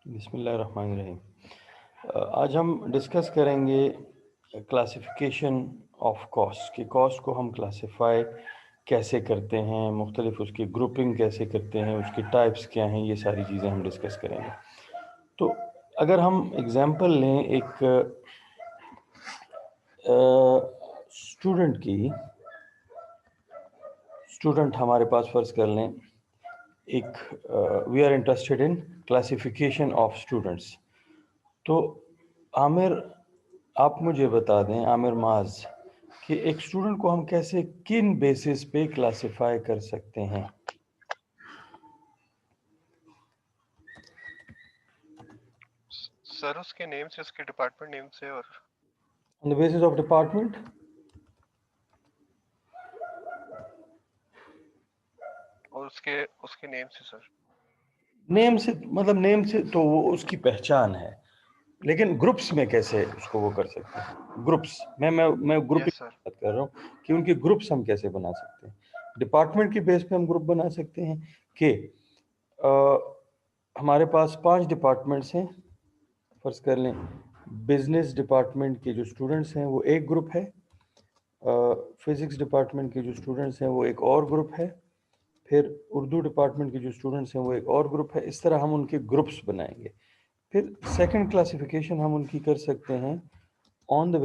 बिस्मिल्लाहिर्रहमानिर्रहीम। आज हम डिस्कस करेंगे क्लासिफिकेशन ऑफ कॉस्ट कि कॉस्ट को हम क्लासिफाई कैसे करते हैं, मुख्तलिफ उसकी ग्रुपिंग कैसे करते हैं, उसकी टाइप्स क्या हैं, ये सारी चीज़ें हम डिस्कस करेंगे। तो अगर हम एग्ज़ाम्पल लें एक स्टूडेंट की, स्टूडेंट हमारे पास फ़र्ज़ कर लें एक we are interested in classification of students. तो आमिर, आप मुझे बता दें, आमिर माज, कि एक स्टूडेंट को हम कैसे किन बेसिस पे क्लासिफाई कर सकते हैं। सर उसके नेम से, उसके डिपार्टमेंट नेम से और on the basis of department. उसके उसके नेम से सर। नेम से मतलब नेम से तो वो उसकी पहचान है, लेकिन ग्रुप्स में कैसे उसको वो कर सकते हैं। ग्रुप्स मैं ग्रुपिंग यस सर। बात कर रहा हूँ कि उनके ग्रुप्स हम कैसे बना सकते हैं। डिपार्टमेंट की बेस पे हम ग्रुप बना सकते हैं कि हमारे पास 5 डिपार्टमेंट्स हैं, फर्ज कर लें। बिजनेस डिपार्टमेंट के जो स्टूडेंट्स हैं वो एक ग्रुप है, फिज़िक्स डिपार्टमेंट के जो स्टूडेंट्स हैं वो एक और ग्रुप है, फिर उर्दू डिपार्टमेंट के जो स्टूडेंट्स हैं वो एक और ग्रुप है। इस तरह हम उनके ग्रुप्स बनाएंगे। फिर सेकंड क्लासिफिकेशन हम उनकी कर सकते हैं on the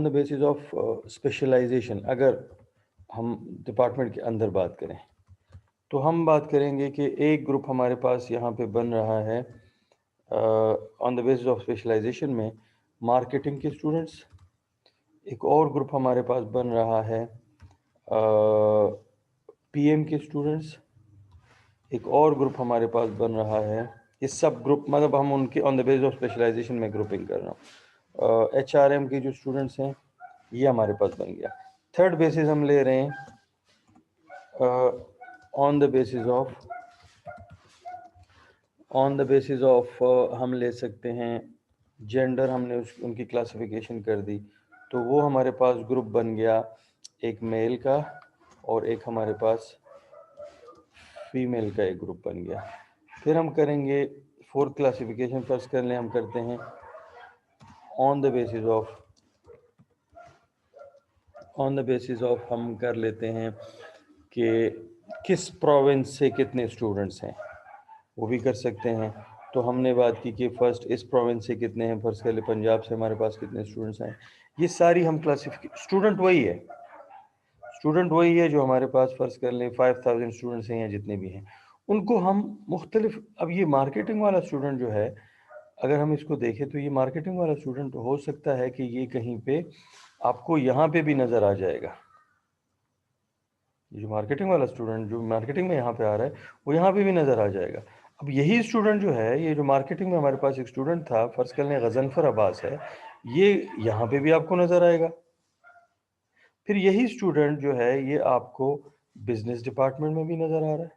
basis of specialisation. अगर हम डिपार्टमेंट के अंदर बात करें तो हम बात करेंगे कि एक ग्रुप हमारे पास यहाँ पे बन रहा है on the basis of specialisation में मार्केटिंग के स्टूडेंट्स। एक और ग्रुप हमारे पास बन रहा है पीएम के स्टूडेंट्स। एक और ग्रुप हमारे पास बन रहा है, ये सब ग्रुप मतलब हम उनके on the basis of specialisation में ग्रुपिंग कर रहा हूँ। एचआरएम के जो स्टूडेंट्स हैं ये हमारे पास बन गया। थर्ड बेसिस हम ले रहे हैं ऑन द बेसिस ऑफ हम ले सकते हैं जेंडर। हमने उनकी क्लासिफिकेशन कर दी, तो वो हमारे पास ग्रुप बन गया एक मेल का और एक हमारे पास फीमेल का एक ग्रुप बन गया। फिर हम करेंगे फोर्थ क्लासिफिकेशन, फर्स्ट कर लें हम करते हैं ऑन द बेसिस ऑफ हम कर लेते हैं कि किस प्रोविंस से कितने स्टूडेंट्स हैं, वो भी कर सकते हैं। तो हमने बात की कि फर्स्ट इस प्रोविंस से कितने हैं, फर्स्ट कर ले पंजाब से हमारे पास कितने स्टूडेंट्स हैं। ये सारी हम क्लासिफिकेशन, स्टूडेंट वही है जो हमारे पास फर्ज कर लें 5000 स्टूडेंट्स हैं या जितने भी हैं, उनको हम मुख्तलिफ। अब ये मार्केटिंग वाला स्टूडेंट जो है, अगर हम इसको देखें तो ये मार्केटिंग वाला स्टूडेंट हो सकता है कि ये कहीं पे आपको यहाँ पे भी नज़र आ जाएगा। ये जो मार्केटिंग वाला स्टूडेंट जो मार्केटिंग में यहाँ पे आ रहा है वो यहाँ पे भी नज़र आ जाएगा। अब यही स्टूडेंट जो है, ये जो मार्केटिंग में हमारे पास एक स्टूडेंट था, फर्ज कर लें गजनफर अब्बास है, ये यहाँ पे भी आपको नज़र आएगा। फिर यही स्टूडेंट जो है ये आपको बिजनेस डिपार्टमेंट में भी नज़र आ रहा है।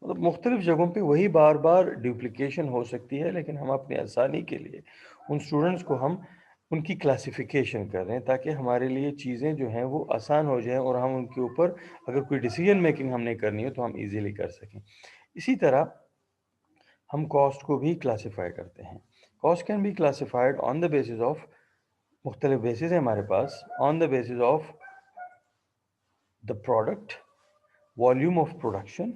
मतलब मुख्तलिफ जगहों पे वही बार बार डुप्लीकेशन हो सकती है, लेकिन हम अपनी आसानी के लिए उन स्टूडेंट्स को हम उनकी क्लासिफिकेशन कर रहे हैं ताकि हमारे लिए चीज़ें जो हैं वो आसान हो जाएं और हम उनके ऊपर अगर कोई डिसीजन मेकिंग हमने करनी हो तो हम इजीली कर सकें। इसी तरह हम कॉस्ट को भी क्लासिफाई करते हैं। Cost can be classified on the basis of, मुख्तलिफ बेसिस है हमारे पास, on the basis of the product, volume of production,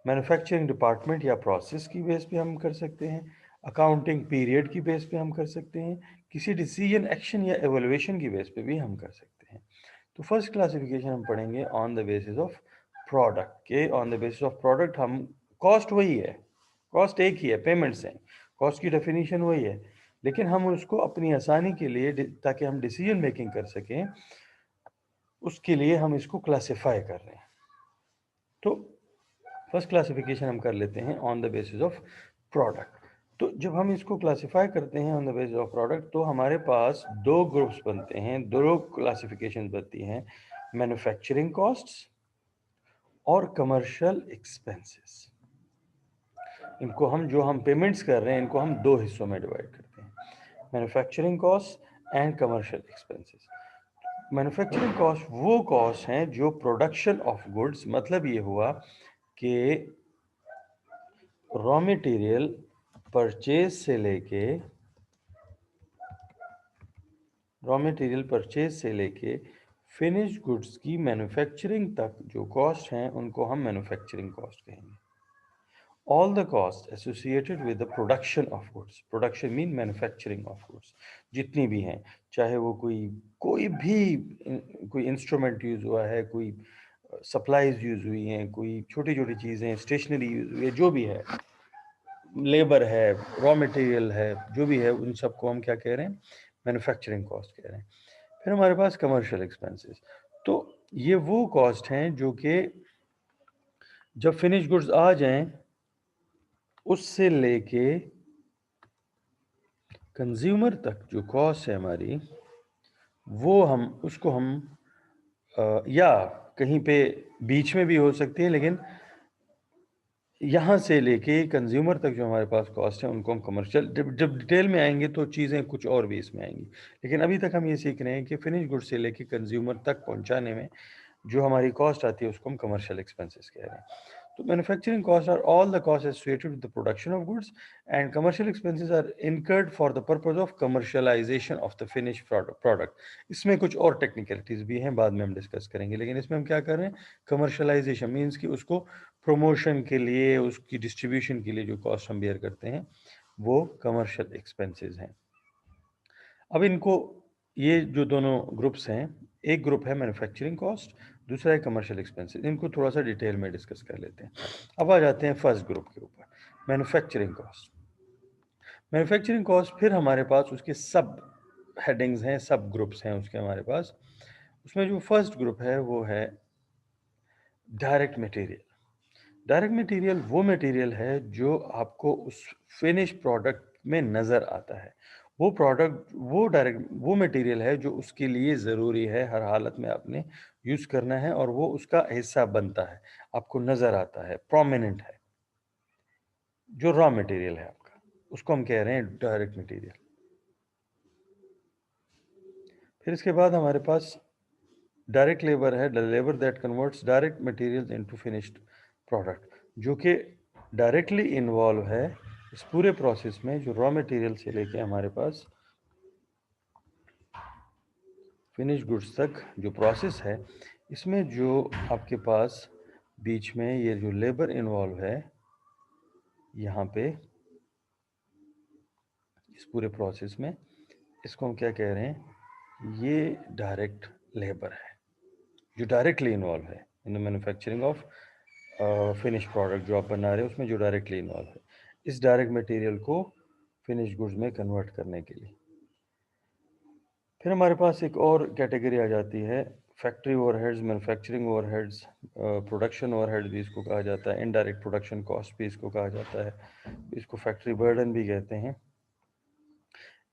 manufacturing department या प्रोसेस की बेस पे हम कर सकते हैं, अकाउंटिंग पीरियड की बेस पे हम कर सकते हैं, किसी डिसीजन एक्शन या एवेल्युएशन की बेस पे भी हम कर सकते हैं। तो फर्स्ट क्लासिफिकेशन हम पढ़ेंगे on the basis of product के। On the basis of product हम, कॉस्ट वही है, कॉस्ट एक ही है, पेमेंट्स हैं, कॉस्ट की डेफिनेशन वही है, लेकिन हम उसको अपनी आसानी के लिए ताकि हम डिसीजन मेकिंग कर सकें, उसके लिए हम इसको क्लासिफाई कर रहे हैं। तो फर्स्ट क्लासिफिकेशन हम कर लेते हैं on the basis of product. तो जब हम इसको क्लासिफाई करते हैं on the basis of product, तो हमारे पास दो ग्रुप्स बनते हैं, दो क्लासिफिकेशन बनती हैं, मैन्युफैक्चरिंग कॉस्ट्स और कमर्शियल एक्सपेंसेस। इनको हम पेमेंट्स कर रहे हैं, इनको हम दो हिस्सों में डिवाइड करते हैं, manufacturing cost and commercial expenses. Manufacturing cost वो कॉस्ट हैं जो प्रोडक्शन ऑफ गुड्स, मतलब ये हुआ कि रॉ मटेरियल परचेज से लेके फिनिश गुड्स की मैन्युफैक्चरिंग तक जो कॉस्ट हैं उनको हम मैन्युफैक्चरिंग कॉस्ट कहेंगे। All the costs associated with the production of goods, production mean manufacturing of goods, जितनी भी हैं, चाहे वो कोई इंस्ट्रूमेंट यूज़ हुआ है, कोई सप्लाईज यूज़ हुई हैं, कोई छोटी छोटी चीज़ें, स्टेशनरी यूज़ हुई है, जो भी है, लेबर है, रॉ मटेरियल है, जो भी है, उन सबको हम क्या कह रहे हैं? मैन्युफैक्चरिंग कॉस्ट कह रहे हैं। फिर हमारे पास कमर्शियल एक्सपेंसेस। तो ये वो कॉस्ट हैं जो कि जब फिनिश गुड्स आ जाएं उससे लेके कंज्यूमर तक जो कॉस्ट है हमारी, वो उसको हम या कहीं पे बीच में भी हो सकती है, लेकिन यहाँ से लेके कंज्यूमर तक जो हमारे पास कॉस्ट है उनको हम कमर्शियल, जब डिटेल में आएंगे तो चीज़ें कुछ और भी इसमें आएंगी, लेकिन अभी तक हम ये सीख रहे हैं कि फिनिश गुड से लेके कंज्यूमर तक पहुँचाने में जो हमारी कॉस्ट आती है उसको हम कमर्शियल एक्सपेंसेस कह रहे हैं। तो manufacturing cost are all the cost associated with the production of goods, and commercial expenses are incurred for the purpose of commercialisation of the finish product. इसमें कुछ और टेक्निकलिटीज भी हैं, बाद में हम डिस्कस करेंगे, लेकिन इसमें हम क्या कर रहे हैं? कमर्शियलाइजेशन मीन्स कि उसको प्रमोशन के लिए, उसकी डिस्ट्रीब्यूशन के लिए जो कॉस्ट हम बेयर करते हैं वो कमर्शियल एक्सपेंसेस हैं। अब इनको, ये जो दोनों ग्रुप्स हैं, एक ग्रुप है मैन्युफैक्चरिंग कॉस्ट, दूसरा है कमर्शियल एक्सपेंसेस। इनको थोड़ा सा डिटेल में डिस्कस कर लेते हैं। अब आ जाते हैं फर्स्ट ग्रुप के ऊपर, मैन्युफैक्चरिंग कॉस्ट। मैन्युफैक्चरिंग कॉस्ट, फिर हमारे पास उसके सब हेडिंग्स हैं, सब ग्रुप्स हैं उसके हमारे पास। उसमें जो फर्स्ट ग्रुप है वो है डायरेक्ट मटेरियल। डायरेक्ट मटेरियल वो मटेरियल है जो आपको उस फिनिश प्रोडक्ट में नज़र आता है। वो प्रोडक्ट, वो मटेरियल है जो उसके लिए ज़रूरी है, हर हालत में आपने यूज़ करना है, और वो उसका हिस्सा बनता है, आपको नज़र आता है, प्रोमिनेंट है। जो रॉ मटेरियल है आपका, उसको हम कह रहे हैं डायरेक्ट मटेरियल। फिर इसके बाद हमारे पास डायरेक्ट लेबर है, the labour that converts direct material into finished product, जो कि डायरेक्टली इन्वॉल्व है इस पूरे प्रोसेस में, जो रॉ मटेरियल से लेके हमारे पास फिनिश गुड्स तक जो प्रोसेस है, इसमें जो आपके पास बीच में ये जो लेबर इन्वॉल्व है यहाँ पे इस पूरे प्रोसेस में, इसको हम क्या कह रहे हैं? ये डायरेक्ट लेबर है जो डायरेक्टली इन्वॉल्व है in the manufacturing of finish product जो आप बना रहे हैं, उसमें जो डायरेक्टली इन्वॉल्व है इस डायरेक्ट मटेरियल को फिनिश गुड्स में कन्वर्ट करने के लिए। फिर हमारे पास एक और कैटेगरी आ जाती है, factory overheads, manufacturing overheads, production overhead भी इसको कहा जाता है, इनडायरेक्ट प्रोडक्शन कॉस्ट भी इसको कहा जाता है, इसको फैक्ट्री बर्डन भी कहते हैं।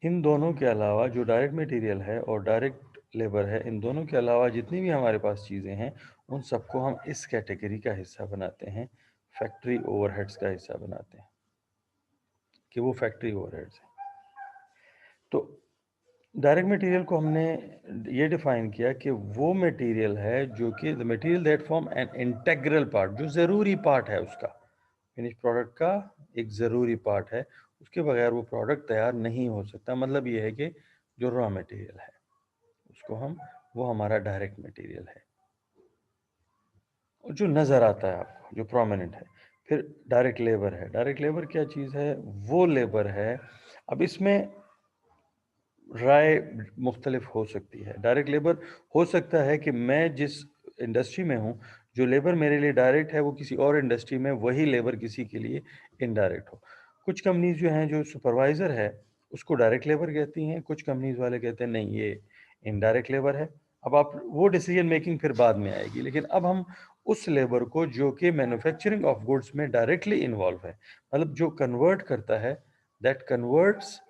इन दोनों के अलावा जो डायरेक्ट मटेरियल है और डायरेक्ट लेबर है, इन दोनों के अलावा जितनी भी हमारे पास चीज़ें हैं उन सबको हम इस कैटेगरी का हिस्सा बनाते हैं, फैक्ट्री ओवरहेड्स का हिस्सा बनाते हैं, कि वो फैक्ट्री ओवरहेड्स हैं। तो डायरेक्ट मटेरियल को हमने ये डिफाइन किया कि वो मटेरियल है जो कि the material that form an integral part, जो ज़रूरी पार्ट है उसका, फिनिश प्रोडक्ट का एक ज़रूरी पार्ट है, उसके बगैर वो प्रोडक्ट तैयार नहीं हो सकता। मतलब ये है कि जो रॉ मटेरियल है उसको वो हमारा डायरेक्ट मटेरियल है, और जो नज़र आता है आपको, जो प्रोमिनेंट है। फिर डायरेक्ट लेबर है। डायरेक्ट लेबर क्या चीज़ है? वो लेबर है, अब इसमें राय मुख्तलिफ हो सकती है। डायरेक्ट लेबर हो सकता है कि मैं जिस इंडस्ट्री में हूँ, जो लेबर मेरे लिए डायरेक्ट है वो किसी और इंडस्ट्री में वही लेबर किसी के लिए इनडायरेक्ट हो। कुछ कंपनीज जो हैं, जो सुपरवाइज़र है उसको डायरेक्ट लेबर कहती हैं, कुछ कंपनीज वाले कहते हैं नहीं, ये इनडायरेक्ट लेबर है। अब आप वो डिसीजन मेकिंग फिर बाद में आएगी, लेकिन अब हम उस लेबर को जो कि मैन्युफैक्चरिंग ऑफ गुड्स में डायरेक्टली इन्वॉल्व है, मतलब जो कन्वर्ट करता है, that converts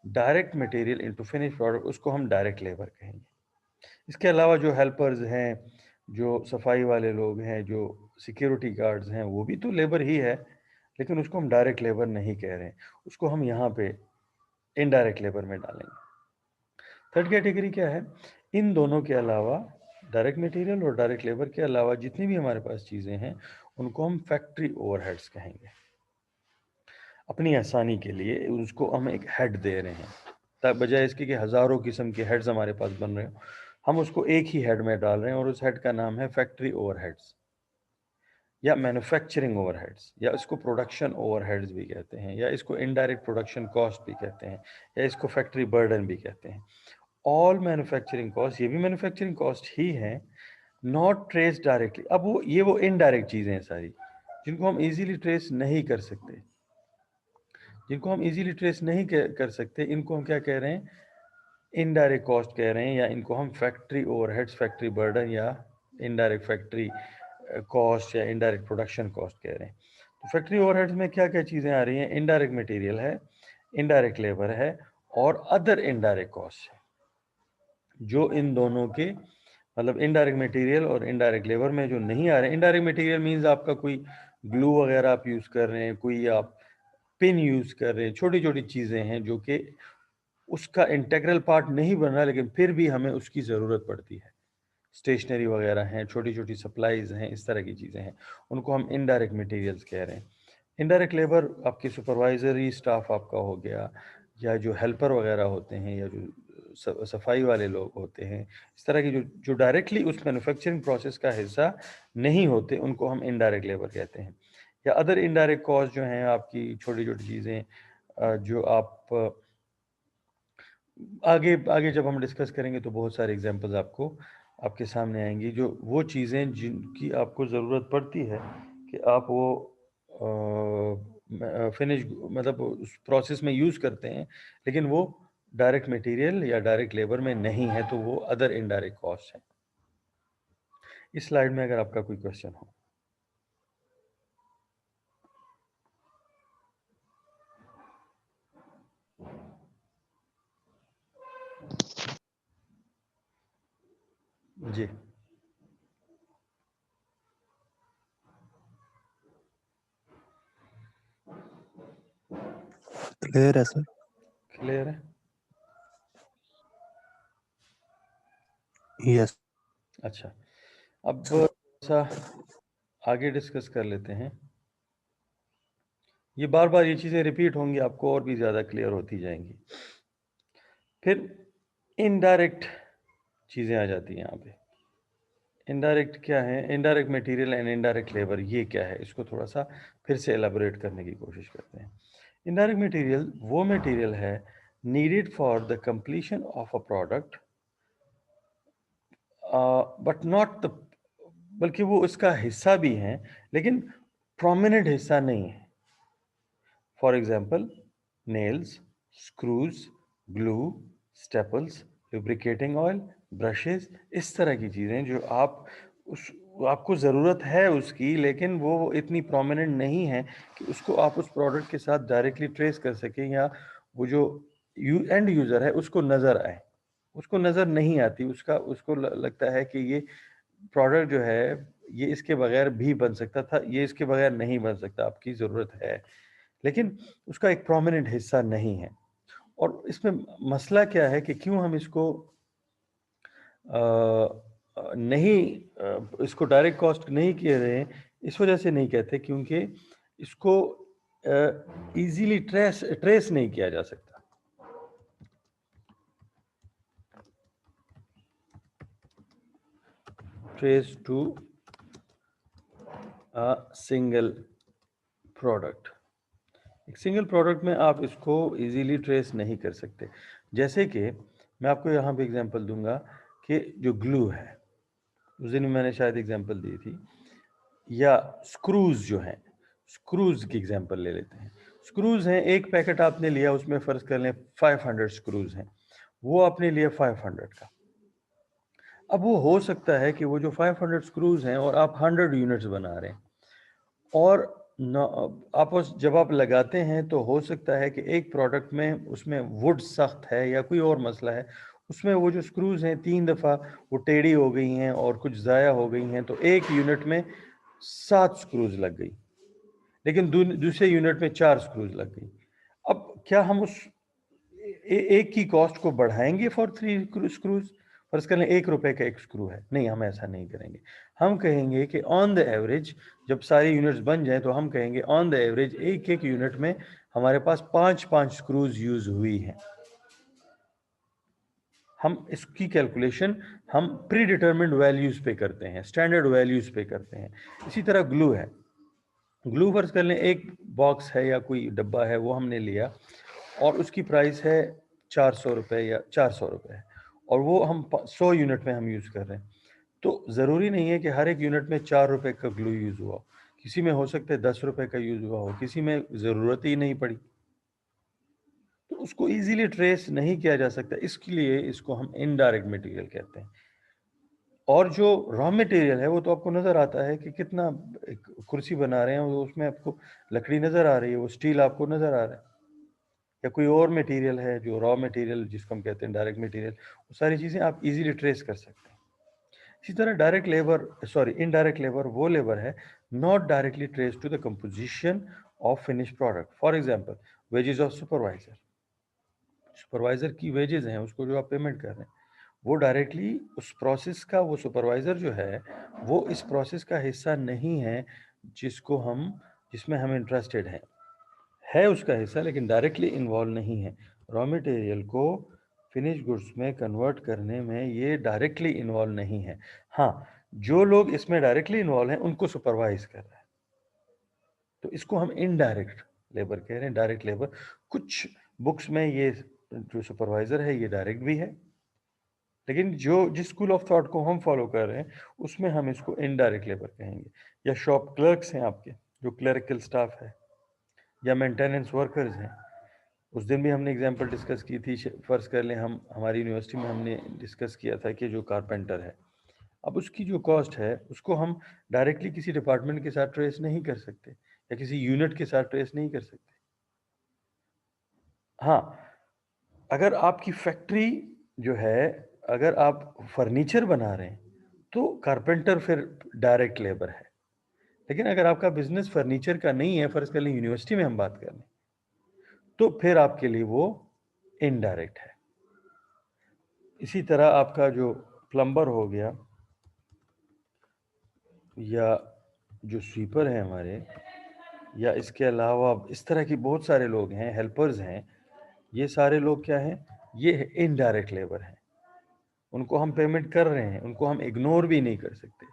direct material into finish product, उसको हम डायरेक्ट लेबर कहेंगे। इसके अलावा जो हेल्पर्स हैं, जो सफाई वाले लोग हैं, जो सिक्योरिटी गार्ड्स हैं, वो भी तो लेबर ही है, लेकिन उसको हम डायरेक्ट लेबर नहीं कह रहे हैं, उसको हम यहाँ पे इनडायरेक्ट लेबर में डालेंगे। थर्ड कैटेगरी क्या है? इन दोनों के अलावा, डायरेक्ट मटेरियल और डायरेक्ट लेबर के अलावा जितनी भी हमारे पास चीज़ें हैं उनको हम फैक्ट्री ओवरहेड्स कहेंगे। अपनी आसानी के लिए उसको हम एक हेड दे रहे हैं, बजाय इसके कि हज़ारों किस्म के हेड्स हमारे पास बन रहे हो, हम उसको एक ही हेड में डाल रहे हैं और उस हेड का नाम है फैक्ट्री ओवरहेड्स या मैन्युफैक्चरिंग ओवरहेड्स, या इसको प्रोडक्शन ओवरहेड्स भी कहते हैं, या इसको इनडायरेक्ट प्रोडक्शन कॉस्ट भी कहते हैं, या इसको फैक्ट्री बर्डन भी कहते हैं। ऑल मैन्युफैक्चरिंग कॉस्ट, ये भी मैन्युफैक्चरिंग कॉस्ट ही है, नॉट ट्रेस डायरेक्टली। अब वो इनडायरेक्ट चीज़ें हैं सारी, जिनको हम इजीली ट्रेस नहीं कर सकते, कर सकते, इनको हम क्या कह रहे हैं, इनडायरेक्ट कॉस्ट कह रहे हैं, या इनको हम फैक्ट्री ओवरहेड्स, फैक्ट्री बर्डन, या इनडायरेक्ट फैक्ट्री कॉस्ट, या इनडायरेक्ट प्रोडक्शन कॉस्ट कह रहे हैं। तो फैक्ट्री ओवरहेड्स में क्या क्या चीज़ें आ रही हैं, इनडायरेक्ट मटेरियल है, इनडायरेक्ट लेबर है, और अदर इनडायरेक्ट कॉस्ट है, जो इन दोनों के मतलब इनडायरेक्ट मटेरियल और इनडायरेक्ट लेबर में जो नहीं आ रहे हैं। इनडायरेक्ट मटेरियल मींस आपका कोई ग्लू वगैरह आप यूज़ कर रहे हैं, कोई आप पिन यूज़ कर रहे हैं, छोटी छोटी चीज़ें हैं जो कि उसका इंटेग्रल पार्ट नहीं बन रहा, लेकिन फिर भी हमें उसकी ज़रूरत पड़ती है। स्टेशनरी वगैरह हैं, छोटी छोटी सप्लाईज हैं, इस तरह की चीज़ें हैं, उनको हम इनडायरेक्ट मटेरियल्स कह रहे हैं। इनडायरेक्ट लेबर आपकी सुपरवाइजरी स्टाफ आपका हो गया, या जो हेल्पर वगैरह होते हैं, या जो सफाई वाले लोग होते हैं, इस तरह की जो जो डायरेक्टली उस मैन्युफैक्चरिंग प्रोसेस का हिस्सा नहीं होते, उनको हम इनडायरेक्ट लेबर कहते हैं। या अदर इनडायरेक्ट कॉस्ट जो हैं आपकी छोटी छोटी चीज़ें, जो आप आगे आगे जब हम डिस्कस करेंगे तो बहुत सारे एग्जांपल्स आपको आपके सामने आएंगी, जो वो चीज़ें जिनकी आपको ज़रूरत पड़ती है कि आप वो फिनिश मतलब उस प्रोसेस में यूज़ करते हैं, लेकिन वो डायरेक्ट मटेरियल या डायरेक्ट लेबर में नहीं है, तो वो अदर इनडायरेक्ट कॉस्ट है। इस स्लाइड में अगर आपका कोई क्वेश्चन हो। जी, क्लियर है सर? क्लियर है? यस। अच्छा, अब सा आगे डिस्कस कर लेते हैं। ये बार बार ये चीज़ें रिपीट होंगी, आपको और भी ज़्यादा क्लियर होती जाएंगी। फिर इनडायरेक्ट चीज़ें आ जाती हैं यहाँ पे। इनडायरेक्ट क्या है, indirect material and indirect labour, ये क्या है, इसको थोड़ा सा फिर से एलाबोरेट करने की कोशिश करते हैं। इनडायरेक्ट मटेरियल वो मटेरियल है needed for the completion of a product, but not the, बल्कि वो उसका हिस्सा भी हैं, लेकिन प्रोमिनेंट हिस्सा नहीं है। For example nails, screws, glue, staples, lubricating oil, brushes, इस तरह की चीज़ें जो उस आपको ज़रूरत है उसकी, लेकिन वो इतनी प्रोमिनेंट नहीं है कि उसको आप उस प्रोडक्ट के साथ डायरेक्टली ट्रेस कर सकें, या वो जो एंड यूज़र है उसको नज़र आए, उसको नज़र नहीं आती, उसको लगता है कि ये प्रोडक्ट जो है ये इसके बगैर भी बन सकता था, ये इसके बगैर नहीं बन सकता, आपकी ज़रूरत है, लेकिन उसका एक प्रोमिनेंट हिस्सा नहीं है। और इसमें मसला क्या है कि क्यों हम इसको नहीं इसको डायरेक्ट कॉस्ट नहीं कह रहे हैं, इस वजह से नहीं कहते क्योंकि इसको इजीली ट्रेस नहीं किया जा सकता। Trace to a single product, एक सिंगल प्रोडक्ट में आप इसको इजीली ट्रेस नहीं कर सकते। जैसे कि मैं आपको यहाँ पे एग्जांपल दूंगा कि जो ग्लू है, उस दिन मैंने शायद एग्जांपल दी थी, या स्क्रूज जो हैं, स्क्रूज की एग्जांपल ले लेते हैं। स्क्रूज हैं, एक पैकेट आपने लिया, उसमें फ़र्ज़ कर लें 500 स्क्रूज हैं, वो आपने लिया 500 का। अब वो हो सकता है कि वो जो 500 स्क्रूज हैं और आप 100 यूनिट्स बना रहे हैं, और जब आप लगाते हैं तो हो सकता है कि एक प्रोडक्ट में उसमें वुड सख्त है या कोई और मसला है, उसमें वो जो स्क्रूज हैं 3 दफ़ा वो टेढ़ी हो गई हैं और कुछ ज़ाया हो गई हैं, तो एक यूनिट में 7 स्क्रूज लग गई, लेकिन दूसरे यूनिट में 4 स्क्रूज लग गई। अब क्या हम उस एक की कॉस्ट को बढ़ाएंगे फॉर 3 स्क्रूज? फर्ज कर लें 1 रुपए का एक स्क्रू है, नहीं, हम ऐसा नहीं करेंगे। हम कहेंगे कि ऑन द एवरेज जब सारी यूनिट्स बन जाएं तो हम कहेंगे ऑन द एवरेज एक एक यूनिट में हमारे पास 5 स्क्रूज यूज हुई हैं। हम इसकी कैलकुलेशन हम प्री डिटर्मिन्ड वैल्यूज पे करते हैं, स्टैंडर्ड वैल्यूज पे करते हैं। इसी तरह ग्लू है। ग्लू फर्ज कर लें, एक बॉक्स है या कोई डब्बा है, वो हमने लिया और उसकी प्राइस है 400 रुपये या 400 रुपये है, और वो हम 100 यूनिट में हम यूज़ कर रहे हैं। तो ज़रूरी नहीं है कि हर एक यूनिट में 4 रुपये का ग्लू यूज़ हुआ हो, किसी में हो सकता है 10 रुपये का यूज़ हुआ हो, किसी में ज़रूरत ही नहीं पड़ी, तो उसको इजीली ट्रेस नहीं किया जा सकता। इसके लिए इसको हम इनडायरेक्ट मटेरियल कहते हैं। और जो रॉ मटेरियल है वो तो आपको नज़र आता है कि कितना, एक कुर्सी बना रहे हैं वो उसमें आपको लकड़ी नज़र आ रही है, वो स्टील आपको नज़र आ रहा है, या कोई और मटेरियल है जो रॉ मटेरियल जिसको हम कहते हैं डायरेक्ट मटेरियल, वो सारी चीज़ें आप इजीली ट्रेस कर सकते हैं। इसी तरह direct labour, sorry indirect labour वो लेबर है not directly trace to the composition of finish product. For example wages of supervisor, supervisor की वेजेस हैं, उसको जो आप पेमेंट कर रहे हैं, वो डायरेक्टली उस प्रोसेस का, वो सुपरवाइजर जो है वो इस प्रोसेस का हिस्सा नहीं है जिसमें हम इंटरेस्टेड हैं, है उसका हिस्सा लेकिन डायरेक्टली इन्वॉल्व नहीं है। रॉ मटेरियल को फिनिश गुड्स में कन्वर्ट करने में ये डायरेक्टली इन्वॉल्व नहीं है। हाँ, जो लोग इसमें डायरेक्टली इन्वॉल्व हैं उनको सुपरवाइज कर रहा है, तो इसको हम इनडायरेक्ट लेबर कह रहे हैं, डायरेक्ट लेबर। कुछ बुक्स में ये जो सुपरवाइजर है ये डायरेक्ट भी है, लेकिन जिस स्कूल ऑफ थॉट को हम फॉलो कर रहे हैं उसमें हम इसको इनडायरेक्ट लेबर कहेंगे। या शॉप क्लर्क्स हैं आपके, जो क्लरिकल स्टाफ है, या मेंटेनेंस वर्कर्स हैं। उस दिन भी हमने एग्जांपल डिस्कस की थी, फ़र्ज़ कर लें हम, हमारी यूनिवर्सिटी में हमने डिस्कस किया था कि जो कारपेंटर है, अब उसकी जो कॉस्ट है उसको हम डायरेक्टली किसी डिपार्टमेंट के साथ ट्रेस नहीं कर सकते, या किसी यूनिट के साथ ट्रेस नहीं कर सकते। हाँ, अगर आपकी फैक्ट्री जो है, अगर आप फर्नीचर बना रहे हैं तो कारपेंटर फिर डायरेक्ट लेबर है। लेकिन अगर आपका बिजनेस फर्नीचर का नहीं है, फ़र्ज़ कर लें यूनिवर्सिटी में हम बात कर लें, तो फिर आपके लिए वो इनडायरेक्ट है। इसी तरह आपका जो प्लम्बर हो गया, या जो स्वीपर हैं हमारे, या इसके अलावा इस तरह की बहुत सारे लोग हैं, हेल्पर्स हैं, ये सारे लोग क्या हैं, ये इनडायरेक्ट लेबर हैं। उनको हम पेमेंट कर रहे हैं, उनको हम इग्नोर भी नहीं कर सकते,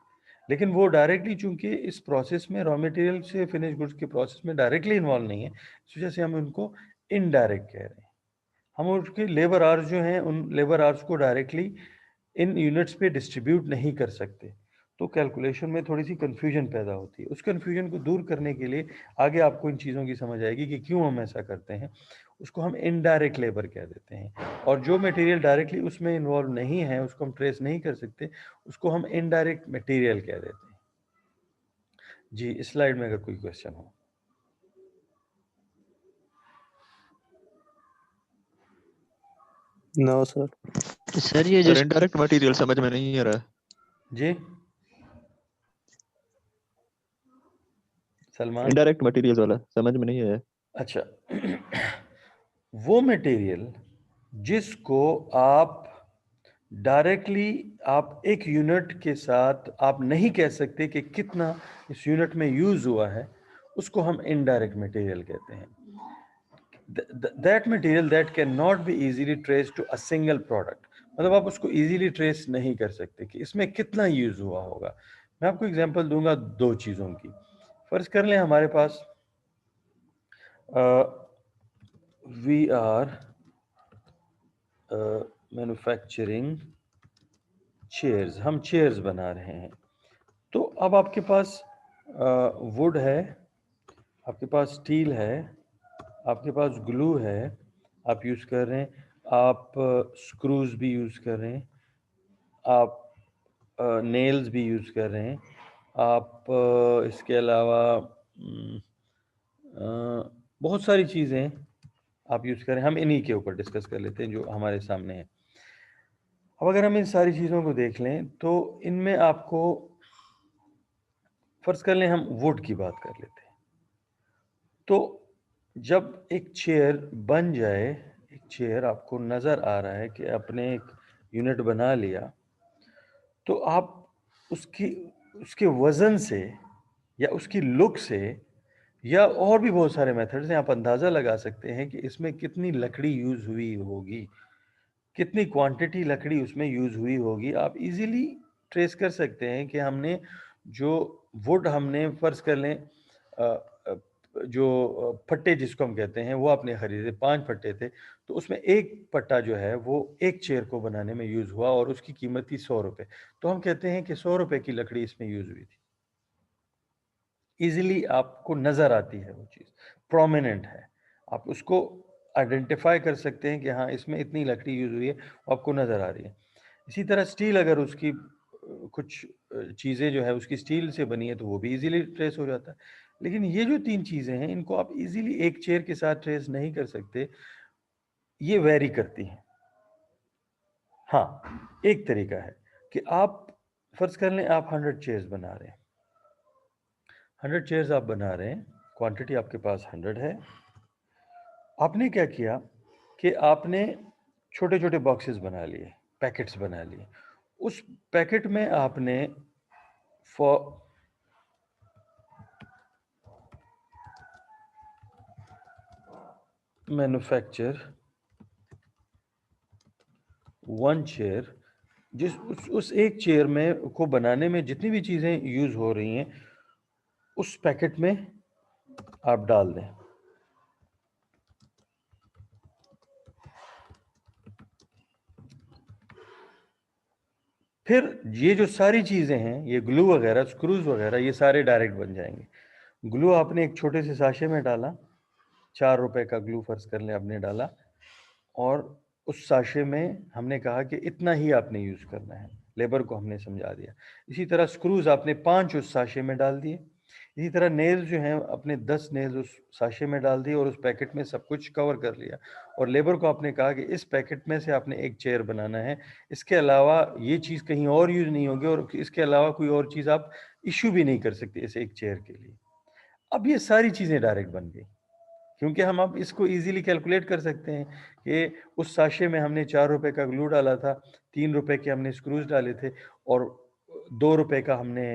लेकिन वो डायरेक्टली चूंकि इस प्रोसेस में, रॉ मटेरियल से फिनिश गुड्स के प्रोसेस में डायरेक्टली इन्वॉल्व नहीं है, इस वजह से हम उनको इनडायरेक्ट कह रहे हैं। हम उसके लेबर आवर्स जो हैं, उन लेबर आवर्स को डायरेक्टली इन यूनिट्स पे डिस्ट्रीब्यूट नहीं कर सकते, तो कैलकुलेशन में थोड़ी सी कन्फ्यूजन पैदा होती है। उस कन्फ्यूजन को दूर करने के लिए आगे आपको इन चीज़ों की समझ आएगी कि क्यों हम ऐसा करते हैं। उसको हम इनडायरेक्ट लेबर कह देते हैं, और जो मटेरियल डायरेक्टली उसमें इन्वॉल्व नहीं है, उसको हम ट्रेस नहीं कर सकते, उसको हम इनडायरेक्ट मटेरियल कह देते हैं। जी, इस स्लाइड में अगर कोई क्वेश्चन हो। No sir. सर ये सर जो इनडायरेक्ट मटेरियल समझ में नहीं आ रहा है। जी सलमान, इनडायरेक्ट मटेरियल वाला समझ में नहीं आया। अच्छा वो मटेरियल जिसको आप डायरेक्टली, आप एक यूनिट के साथ आप नहीं कह सकते कि कितना इस यूनिट में यूज हुआ है, उसको हम इनडायरेक्ट मटेरियल कहते हैं। That material that can not be easily trace to a single product, मतलब आप उसको इजीली ट्रेस नहीं कर सकते कि इसमें कितना यूज हुआ होगा। मैं आपको एग्जांपल दूंगा दो चीज़ों की। फर्ज कर लें हमारे पास वी आर मैन्युफैक्चरिंग चेयर्स, हम चेयर्स बना रहे हैं। तो अब आपके पास वुड है, आपके पास स्टील है, आपके पास ग्लू है, आप यूज़ कर रहे हैं, आप स्क्रूज भी यूज़ कर रहे हैं, आप नेल्स भी यूज़ कर रहे हैं, आप इसके अलावा बहुत सारी चीज़ें आप यूज़ करें। हम इन्हीं के ऊपर डिस्कस कर लेते हैं जो हमारे सामने है। अब अगर हम इन सारी चीज़ों को देख लें तो इनमें आपको, फ़र्ज़ कर लें हम वुड की बात कर लेते हैं, तो जब एक चेयर बन जाए, एक चेयर आपको नज़र आ रहा है कि आपने एक यूनिट बना लिया, तो आप उसके वज़न से या उसकी लुक से या और भी बहुत सारे मेथड्स हैं। आप अंदाज़ा लगा सकते हैं कि इसमें कितनी लकड़ी यूज़ हुई होगी, कितनी क्वांटिटी लकड़ी उसमें यूज़ हुई होगी। आप इजीली ट्रेस कर सकते हैं कि हमने जो वुड हमने फ़र्ज़ कर लें अ, जो फट्टे जिसको हम कहते हैं वो आपने ख़रीदे, 5 फट्टे थे, तो उसमें एक पट्टा जो है वो एक चेयर को बनाने में यूज़ हुआ और उसकी कीमत थी ₹100। तो हम कहते हैं कि ₹100 की लकड़ी इसमें यूज़ हुई थी। ईज़िली आपको नज़र आती है वो चीज़, प्रोमिनेंट है। आप उसको आइडेंटिफ़ाई कर सकते हैं कि हाँ, इसमें इतनी लकड़ी यूज़ हुई है, वो आपको नज़र आ रही है। इसी तरह स्टील अगर उसकी कुछ चीज़ें जो है उसकी स्टील से बनी है तो वो भी ईज़िली ट्रेस हो जाता है। लेकिन ये जो 3 चीज़ें हैं इनको आप ईज़िली एक चेयर के साथ ट्रेस नहीं कर सकते, ये वैरी करती हैं। हाँ, एक तरीका है कि आप फ़र्ज़ कर लें आप 100 चेयर्स बना रहे हैं। 100 चेयर्स आप बना रहे हैं, क्वांटिटी आपके पास 100 है। आपने क्या किया कि आपने छोटे-छोटे बॉक्सेस बना लिए, पैकेट्स बना लिए। उस पैकेट में आपने फॉ मैन्युफैक्चर 1 चेयर जिस उस एक चेयर में को बनाने में जितनी भी चीज़ें यूज़ हो रही हैं, उस पैकेट में आप डाल दें। फिर ये जो सारी चीज़ें हैं, ये ग्लू वगैरह, स्क्रूज़ वगैरह, ये सारे डायरेक्ट बन जाएँगे। ग्लू आपने एक छोटे से साशे में डाला, ₹4 का ग्लू फ़र्ज़ कर लें आपने डाला और उस साशे में हमने कहा कि इतना ही आपने यूज़ करना है, लेबर को हमने समझा दिया। इसी तरह स्क्रूज़ आपने 5 उस साशे में डाल दिए। इसी तरह नेल्स जो हैं आपने 10 नेल्स उस साशे में डाल दिए और उस पैकेट में सब कुछ कवर कर लिया और लेबर को आपने कहा कि इस पैकेट में से आपने एक चेयर बनाना है। इसके अलावा ये चीज़ कहीं और यूज़ नहीं होगी और इसके अलावा कोई और चीज़ आप इश्यू भी नहीं कर सकते इस एक चेयर के लिए। अब ये सारी चीज़ें डायरेक्ट बन गई। क्योंकि हम अब इसको ईज़िली कैलकुलेट कर सकते हैं कि उस साशे में हमने ₹4 का ग्लू डाला था, ₹3 के हमने स्क्रूज़ डाले थे और ₹2 का हमने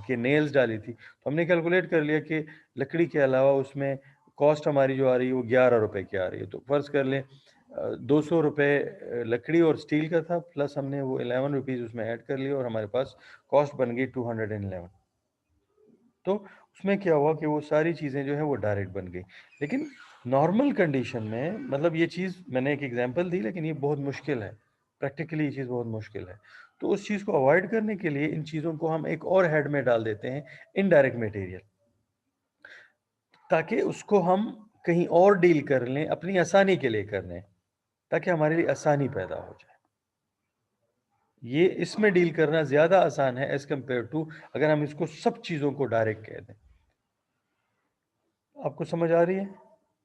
के नेल्स डाली थी। तो हमने कैलकुलेट कर लिया कि लकड़ी के अलावा उसमें कॉस्ट हमारी जो आ रही है वो ₹11 की आ रही है। तो फ़र्ज़ कर लें ₹200 लकड़ी और स्टील का था प्लस हमने वो ₹11 उसमें ऐड कर लिए और हमारे पास कॉस्ट बन गई 211। तो उसमें क्या हुआ कि वो सारी चीज़ें जो हैं वो डायरेक्ट बन गई। लेकिन नॉर्मल कंडीशन में मतलब ये चीज़ मैंने एक एग्ज़ाम्पल दी लेकिन ये बहुत मुश्किल है। प्रैक्टिकली ये चीज़ बहुत मुश्किल है। तो उस चीज़ को अवॉइड करने के लिए इन चीज़ों को हम एक और हेड में डाल देते हैं इनडायरेक्ट मटेरियल ताकि उसको हम कहीं और डील कर लें, अपनी आसानी के लिए कर लें, ताकि हमारे लिए आसानी पैदा हो जाए। ये इसमें डील करना ज़्यादा आसान है एज़ कम्पेयर टू अगर हम इसको सब चीज़ों को डायरेक्ट कह दें। आपको समझ आ रही है?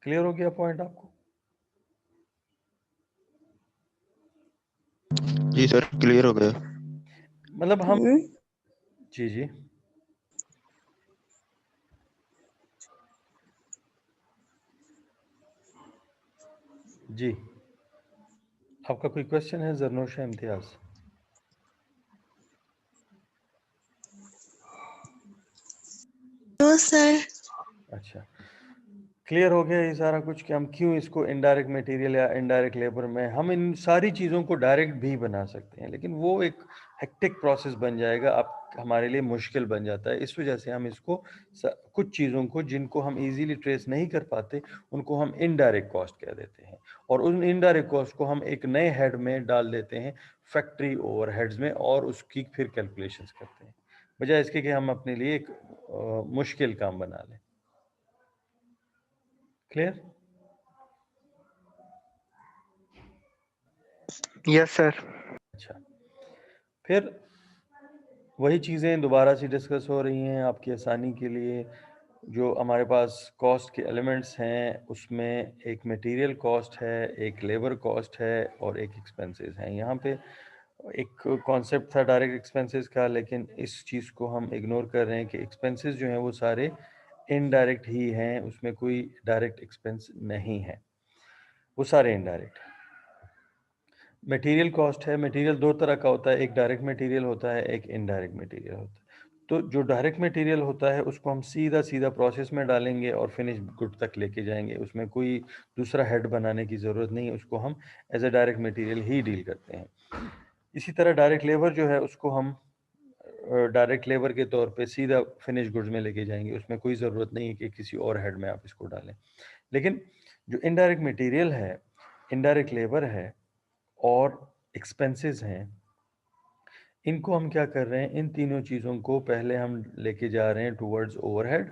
क्लियर हो गया पॉइंट आपको? जी सर, क्लियर हो गया। मतलब हम जी, जी। जी। आपका कोई क्वेश्चन है ज़रनोशा इम्तियाज़? No sir. अच्छा। क्लियर हो गया ये सारा कुछ कि हम क्यों इसको इनडायरेक्ट मटेरियल या इनडायरेक्ट लेबर में हम इन सारी चीज़ों को डायरेक्ट भी बना सकते हैं, लेकिन वो एक हेक्टिक प्रोसेस बन जाएगा, अब हमारे लिए मुश्किल बन जाता है। इस वजह से हम इसको कुछ चीज़ों को जिनको हम इजीली ट्रेस नहीं कर पाते, उनको हम इनडायरेक्ट कॉस्ट कह देते हैं और उन इनडायरेक्ट कॉस्ट को हम एक नए हेड में डाल देते हैं, फैक्ट्री ओवरहेड्स में और उसकी फिर कैलकुलेशंस करते हैं, बजाय इसके कि हम अपने लिए एक मुश्किल काम बना लें। क्लियर? Yes sir. अच्छा। फिर वही चीज़ें दोबारा से डिस्कस हो रही हैं आपकी आसानी के लिए। जो हमारे पास कॉस्ट के एलिमेंट्स हैं, उसमें एक मटेरियल कॉस्ट है, एक लेबर कॉस्ट है और एक एक्सपेंसेस हैं। यहाँ पे एक कॉन्सेप्ट था डायरेक्ट एक्सपेंसेस का, लेकिन इस चीज़ को हम इग्नोर कर रहे हैं कि एक्सपेंसेस जो हैं वो सारे इनडायरेक्ट ही हैं, उसमें कोई डायरेक्ट एक्सपेंस नहीं है, वो सारे इनडायरेक्ट हैं। मटेरियल कॉस्ट है, मटेरियल 2 तरह का होता है, एक डायरेक्ट मटेरियल होता है, एक इनडायरेक्ट मटेरियल होता है। तो जो डायरेक्ट मटेरियल होता है उसको हम सीधा सीधा प्रोसेस में डालेंगे और फिनिश गुड तक लेके जाएंगे, उसमें कोई दूसरा हेड बनाने की ज़रूरत नहीं है, उसको हम एज अ डायरेक्ट मटेरियल ही डील करते हैं। इसी तरह डायरेक्ट लेबर जो है उसको हम डायरेक्ट लेबर के तौर पे सीधा फिनिश गुड्स में लेके जाएंगे, उसमें कोई ज़रूरत नहीं है कि किसी और हेड में आप इसको डालें। लेकिन जो इनडायरेक्ट मटेरियल है, इनडायरेक्ट लेबर है और एक्सपेंसेस हैं, इनको हम क्या कर रहे हैं, इन तीनों चीज़ों को पहले हम लेके जा रहे हैं टुवर्ड्स ओवरहेड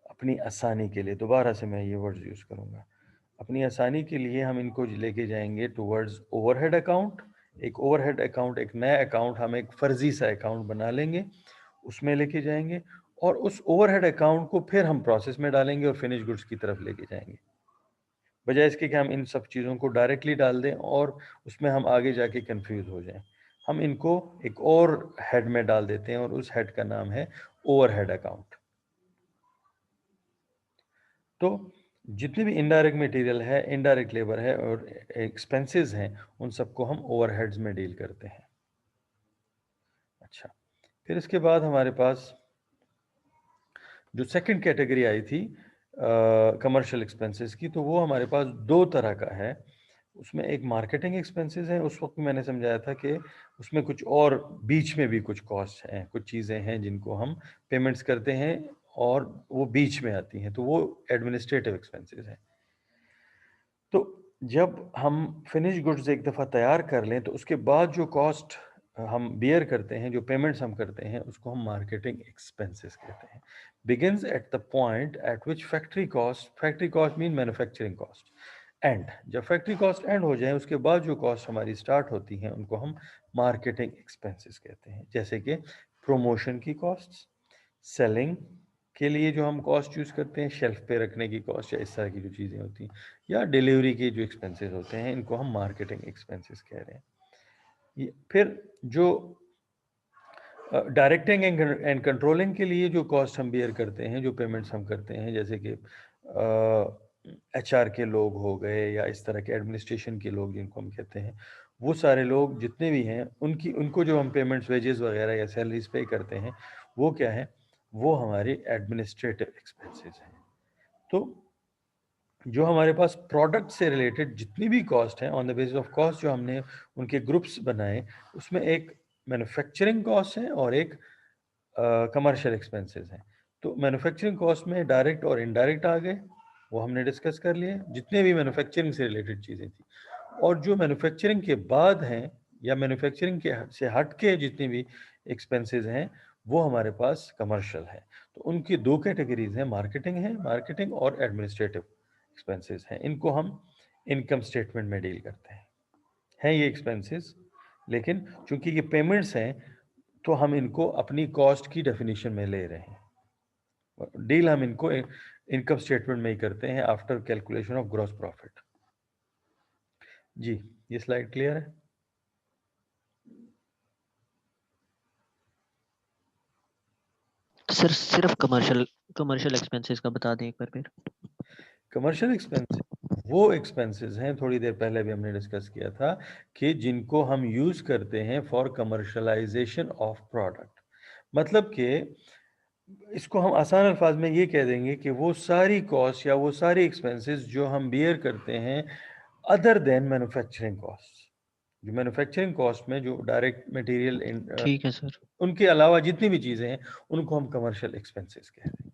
अपनी आसानी के लिए। दोबारा से मैं ये वर्ड्स यूज़ करूँगा, अपनी आसानी के लिए हम इनको लेके जाएंगे टुवर्ड्स ओवरहेड अकाउंट। एक ओवरहेड अकाउंट, एक नया अकाउंट हम एक फ़र्ज़ी सा अकाउंट बना लेंगे, उसमें लेके जाएंगे और उस ओवरहेड अकाउंट को फिर हम प्रोसेस में डालेंगे और फिनिश गुड्स की तरफ लेके जाएंगे, बजाय इसके कि हम इन सब चीज़ों को डायरेक्टली डाल दें और उसमें हम आगे जाके कंफ्यूज हो जाएं। हम इनको एक और हेड में डाल देते हैं और उस हेड का नाम है ओवरहेड अकाउंट। तो जितने भी इनडायरेक्ट मटेरियल है, इनडायरेक्ट लेबर है और एक्सपेंसेस हैं, उन सबको हम ओवरहेड्स में डील करते हैं। अच्छा, फिर इसके बाद हमारे पास जो सेकंड कैटेगरी आई थी कमर्शियल एक्सपेंसेस की, तो वो हमारे पास दो तरह का है। उसमें एक मार्केटिंग एक्सपेंसेस है, उस वक्त मैंने समझाया था कि उसमें कुछ और बीच में भी कुछ कॉस्ट हैं, कुछ चीज़ें हैं जिनको हम पेमेंट्स करते हैं और वो बीच में आती हैं, तो वो एडमिनिस्ट्रेटिव एक्सपेंसेस हैं। तो जब हम फिनिश गुड्स एक दफ़ा तैयार कर लें तो उसके बाद जो कॉस्ट हम बियर करते हैं, जो पेमेंट्स हम करते हैं, उसको हम मार्केटिंग एक्सपेंसेस कहते हैं। Begins at the point eight which factory cost mean manufacturing cost and, जब फैक्ट्री कॉस्ट एंड हो जाए उसके बाद जो कॉस्ट हमारी स्टार्ट होती हैं उनको हम मार्केटिंग एक्सपेंसेस कहते हैं। जैसे कि प्रोमोशन की कॉस्ट, सेलिंग के लिए जो हम कॉस्ट यूज़ करते हैं, शेल्फ पे रखने की कॉस्ट या इस तरह की जो चीज़ें होती हैं, या डिलीवरी के जो एक्सपेंसेस होते हैं, इनको हम मार्केटिंग एक्सपेंसेस कह रहे हैं। फिर जो डायरेक्टिंग एंड कंट्रोलिंग के लिए जो कॉस्ट हम बियर करते हैं, जो पेमेंट्स हम करते हैं, जैसे कि HR के लोग हो गए या इस तरह के एडमिनिस्ट्रेशन के लोग जिनको हम कहते हैं, वो सारे लोग जितने भी हैं उनको जो हम पेमेंट्स, वेजेस वगैरह या सैलरीज पे करते हैं, वो क्या है, वो हमारे एडमिनिस्ट्रेटिव एक्सपेंसेस हैं। तो जो हमारे पास प्रोडक्ट से रिलेटेड जितनी भी कॉस्ट हैं, on the basis of cost जो हमने उनके ग्रुप्स बनाए, उसमें एक मैन्युफैक्चरिंग कॉस्ट है और एक कमर्शियल एक्सपेंसेस हैं। तो मैन्युफैक्चरिंग कॉस्ट में डायरेक्ट और इनडायरेक्ट आ गए, वो हमने डिस्कस कर लिए, जितने भी मैन्युफैक्चरिंग से रिलेटेड चीज़ें थी। और जो मैन्युफैक्चरिंग के बाद हैं या मैन्युफैक्चरिंग के से हट के जितनी भी एक्सपेंसेस हैं, वो हमारे पास कमर्शियल है। तो उनकी दो कैटेगरीज हैं, मार्केटिंग और एडमिनिस्ट्रेटिव एक्सपेंसेस हैं। इनको हम इनकम स्टेटमेंट में डील करते हैं ये एक्सपेंसेस, लेकिन चूंकि ये पेमेंट्स हैं तो हम इनको अपनी कॉस्ट की डेफिनेशन में ले रहे हैं। डील हम इनको इनकम स्टेटमेंट में ही करते हैं after calculation of gross profit. जी, ये स्लाइड क्लियर है? सर सिर्फ कमर्शियल एक्सपेंसेस का बता दें एक बार फिर। कमर्शियल एक्सपेंसेस वो एक्सपेंसेस हैं, थोड़ी देर पहले भी हमने डिस्कस किया था, कि जिनको हम यूज़ करते हैं फॉर कमर्शलाइजेशन ऑफ प्रोडक्ट। मतलब कि इसको हम आसान अल्फाज में ये कह देंगे कि वो सारी कॉस्ट या वो सारी एक्सपेंसेस जो हम बियर करते हैं अदर देन मैन्युफैक्चरिंग कॉस्ट, जो मैन्युफैक्चरिंग कॉस्ट में जो डायरेक्ट मटेरियल ठीक है सर। उनके अलावा जितनी भी चीज़ें हैं उनको हम कमर्शियल एक्सपेंसेस कह रहे हैं।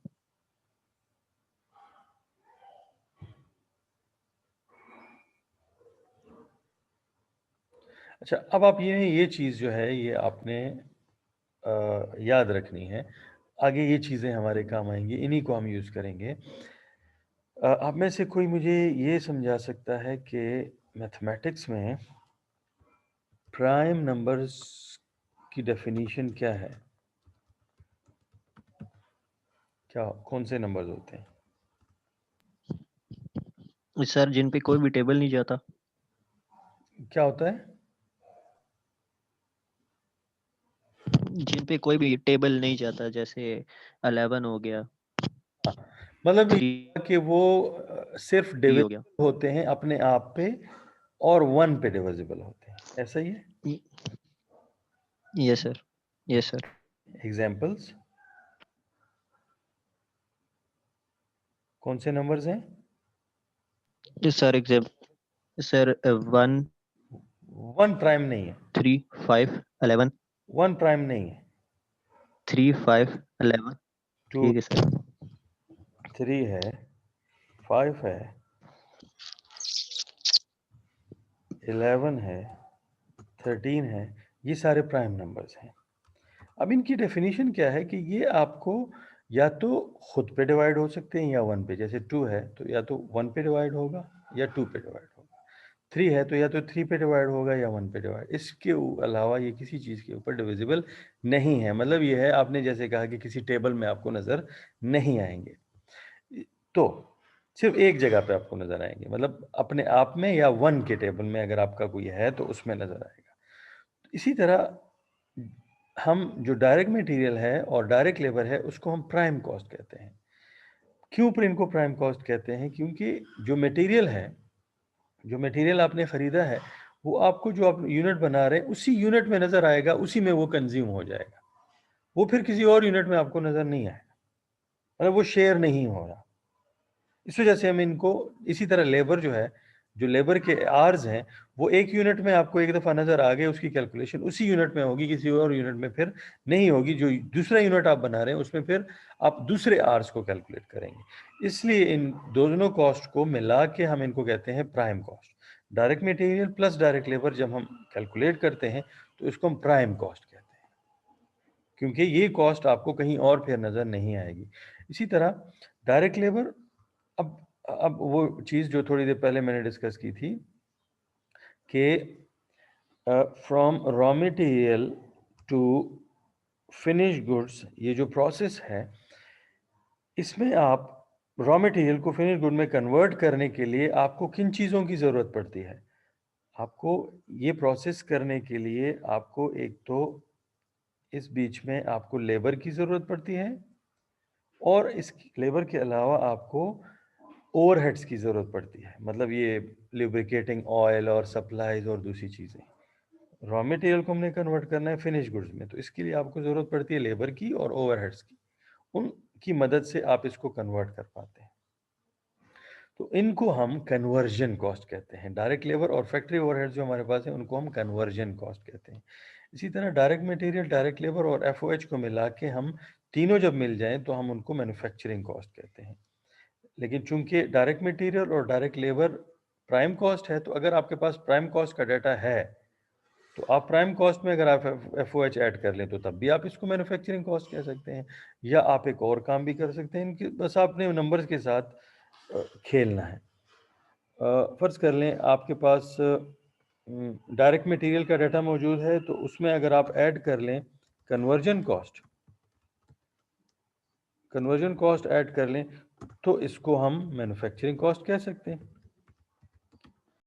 अच्छा, अब आप ये चीज़ जो है ये आपने याद रखनी है, आगे ये चीज़ें हमारे काम आएंगी, इन्हीं को हम यूज़ करेंगे। आप में से कोई मुझे ये समझा सकता है कि मैथमेटिक्स में प्राइम नंबर्स की डेफिनेशन क्या है? क्या कौन से नंबर्स होते हैं? सर जिन पे कोई भी टेबल नहीं जाता। क्या होता है? जिन पे कोई भी टेबल नहीं जाता, जैसे 11 हो गया, हाँ, मतलब 3 कि वो सिर्फ हो गया। डिविजिबल होते हैं अपने आप पे और 1 पे डिविजिबल होते हैं, ऐसा ही है? Yes sir, yes sir. Examples कौन से नंबर्स हैं? सर सर 1 वन प्राइम नहीं है, 3 5 11 वन प्राइम नहीं है, 3 5 11 2 ठीक है सर। 3 है, 5 है, 11 है, 13 है, ये सारे प्राइम नंबर्स हैं। अब इनकी डेफिनेशन क्या है कि ये आपको या तो खुद पे डिवाइड हो सकते हैं या 1 पे। जैसे 2 है तो या तो 1 पे डिवाइड होगा या 2 पे डिवाइड होगा, 3 है तो या तो 3 पे डिवाइड होगा या 1 पे डिवाइड। इसके अलावा ये किसी चीज़ के ऊपर डिविजिबल नहीं है। मतलब ये है, आपने जैसे कहा कि किसी टेबल में आपको नज़र नहीं आएंगे, तो सिर्फ एक जगह पे आपको नज़र आएंगे, मतलब अपने आप में या 1 के टेबल में अगर आपका कोई है तो उसमें नज़र आएगा। इसी तरह हम जो डायरेक्ट मटेरियल है और डायरेक्ट लेबर है उसको हम प्राइम कॉस्ट कहते हैं। क्यों पर इनको प्राइम कॉस्ट कहते हैं? क्योंकि जो मटेरियल है, जो मटेरियल आपने ख़रीदा है, वो आपको जो आप यूनिट बना रहे हैं उसी यूनिट में नज़र आएगा, उसी में वो कंज्यूम हो जाएगा, वो फिर किसी और यूनिट में आपको नज़र नहीं आएगा, मतलब वो शेयर नहीं हो रहा। इस वजह से हम इनको, इसी तरह लेबर जो है, जो लेबर के आर्स हैं, वो एक यूनिट में आपको एक दफ़ा नज़र आ गए, उसकी कैलकुलेशन उसी यूनिट में होगी, किसी और यूनिट में फिर नहीं होगी। जो दूसरा यूनिट आप बना रहे हैं उसमें फिर आप दूसरे आर्स को कैलकुलेट करेंगे। इसलिए इन दोनों कॉस्ट को मिला के हम इनको कहते हैं prime cost. Direct material plus direct labour जब हम कैलकुलेट करते हैं तो इसको हम प्राइम कॉस्ट कहते हैं, क्योंकि ये कॉस्ट आपको कहीं और फिर नज़र नहीं आएगी। इसी तरह डायरेक्ट लेबर, अब वो चीज़ जो थोड़ी देर पहले मैंने डिस्कस की थी कि from raw material to finish goods, ये जो प्रोसेस है, इसमें आप रॉ मटेरियल को फिनिश गुड में कन्वर्ट करने के लिए आपको किन चीज़ों की ज़रूरत पड़ती है? आपको ये प्रोसेस करने के लिए आपको एक तो इस बीच में आपको लेबर की ज़रूरत पड़ती है, और इस लेबर के अलावा आपको ओवरहेड्स की ज़रूरत पड़ती है, मतलब ये लुब्रिकेटिंग ऑयल और सप्लाईज और दूसरी चीज़ें। रॉ मटेरियल को हमने कन्वर्ट करना है फिनिश गुड्स में, तो इसके लिए आपको ज़रूरत पड़ती है लेबर की और ओवरहेड्स की। उनकी मदद से आप इसको कन्वर्ट कर पाते हैं, तो इनको हम कन्वर्जन कॉस्ट कहते हैं। डायरेक्ट लेबर और फैक्ट्री ओवरहेड्स जो हमारे पास है उनको हम कन्वर्जन कॉस्ट कहते हैं। इसी तरह डायरेक्ट मटेरियल, डायरेक्ट लेबर और एफओएच को मिला के हम तीनों जब मिल जाएं तो हम उनको मैन्युफैक्चरिंग कॉस्ट कहते हैं। लेकिन चूंकि डायरेक्ट मटेरियल और डायरेक्ट लेबर प्राइम कॉस्ट है, तो अगर आपके पास प्राइम कॉस्ट का डाटा है तो आप प्राइम कॉस्ट में अगर आप एफओएच ऐड कर लें तो तब भी आप इसको मैन्युफैक्चरिंग कॉस्ट कह सकते हैं, या आप एक और काम भी कर सकते हैं। इनके बस आपने नंबर्स के साथ खेलना है। फ़र्ज़ कर लें आपके पास डायरेक्ट मटेरियल का डाटा मौजूद है, तो उसमें अगर आप ऐड कर लें कन्वर्जन कॉस्ट ऐड कर लें तो इसको हम मैन्युफैक्चरिंग कॉस्ट कह सकते हैं।